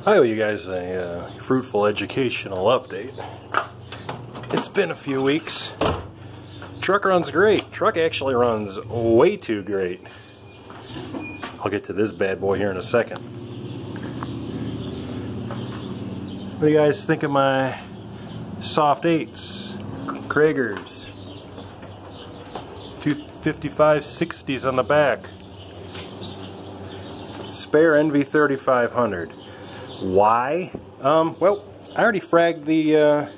I owe you guys a fruitful educational update. It's been a few weeks. Truck runs great. Truck actually runs way too great. I'll get to this bad boy here in a second. What do you guys think of my soft 8s? Kragers. 255/60s on the back. Spare NV3500. Why? Well, I already fragged the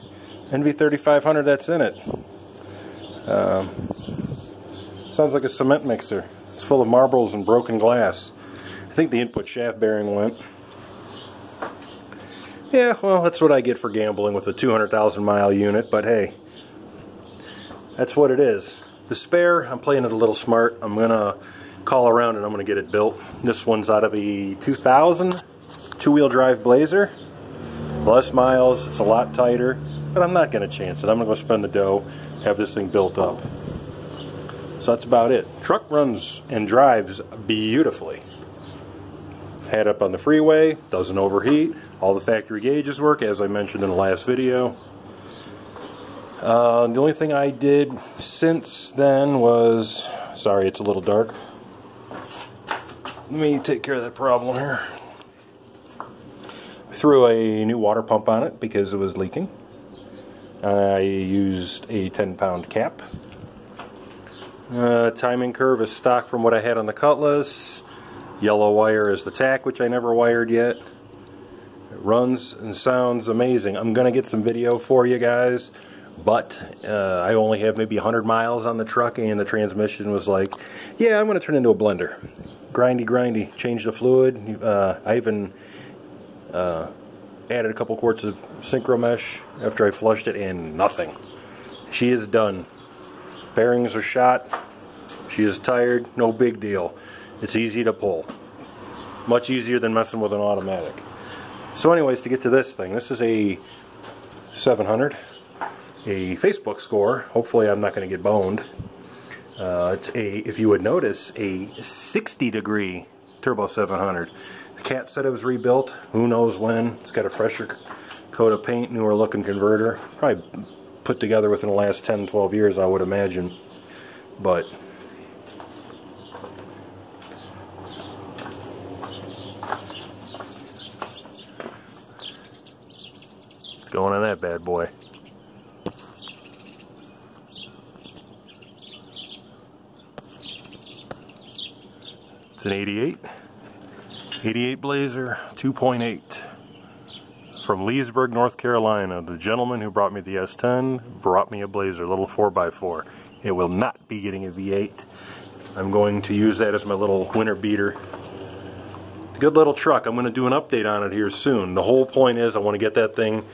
NV3500 that's in it. Sounds like a cement mixer. It's full of marbles and broken glass. I think the input shaft bearing went. Yeah, well, that's what I get for gambling with a 200,000 mile unit, but hey, that's what it is. The spare, I'm playing it a little smart. I'm gonna call around and I'm gonna get it built. This one's out of a 2000 two-wheel drive Blazer. Less miles, it's a lot tighter, but I'm not gonna chance it. I'm gonna go spend the dough, have this thing built up. So that's about it. Truck runs and drives beautifully. Had up on the freeway, doesn't overheat. All the factory gauges work, as I mentioned in the last video. The only thing I did since then was, sorry, it's a little dark. Let me take care of that problem here. I threw a new water pump on it because it was leaking. I used a 10-pound cap. Timing curve is stock from what I had on the Cutlass. Yellow wire is the tack, which I never wired yet. It runs and sounds amazing. I'm going to get some video for you guys, but I only have maybe 100 miles on the truck, and the transmission was like, yeah, I'm going to turn into a blender. Grindy, change the fluid. I even added a couple quarts of synchro mesh after I flushed it, and nothing. She is done. Bearings are shot. She is tired. No big deal. It's easy to pull. Much easier than messing with an automatic. So anyways, to get to this thing, this is a 700. A Facebook score. Hopefully I'm not going to get boned. It's a, if you would notice, a 60-degree Turbo 700. The cat said it was rebuilt. Who knows when. It's got a fresher coat of paint, newer looking converter. Probably put together within the last 10-12 years, I would imagine. But what's going on that bad boy? It's an 88 Blazer 2.8 from Leesburg, North Carolina. The gentleman who brought me the S10 brought me a Blazer, a little 4x4. It will not be getting a V8. I'm going to use that as my little winter beater. Good little truck. I'm going to do an update on it here soon. The whole point is I want to get that thing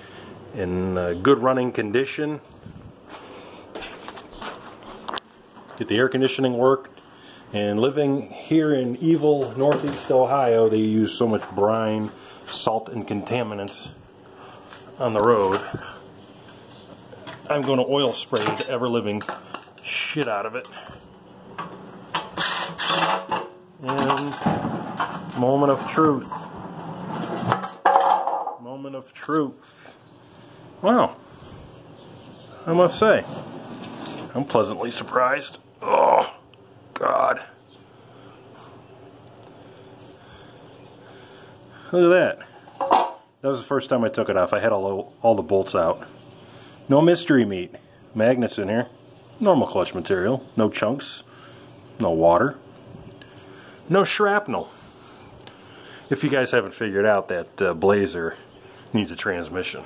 in good running condition. Get the air conditioning worked. And living here in evil Northeast Ohio, they use so much brine, salt, and contaminants on the road. I'm going to oil spray the ever-living shit out of it. And moment of truth. Moment of truth. Wow. I must say, I'm pleasantly surprised. Oh, God. Look at that. That was the first time I took it off. I had all the bolts out. No mystery meat. Magnets in here. Normal clutch material. No chunks. No water. No shrapnel. If you guys haven't figured out, that Blazer needs a transmission.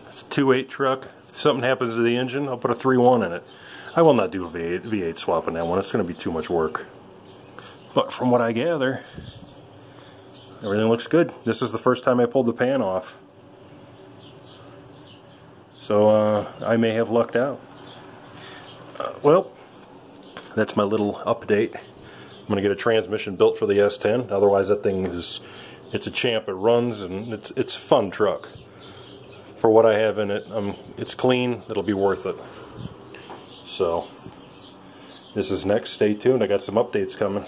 It's a 2.8 truck. If something happens to the engine, I'll put a 3.1 in it. I will not do a V8 swap on that one. It's going to be too much work. But from what I gather, everything looks good. This is the first time I pulled the pan off. So I may have lucked out. Well, that's my little update. I'm going to get a transmission built for the S10. Otherwise that thing is, it's a champ. It runs and it's a fun truck. For what I have in it, it's clean. It'll be worth it. So, this is next. Stay tuned. I got some updates coming.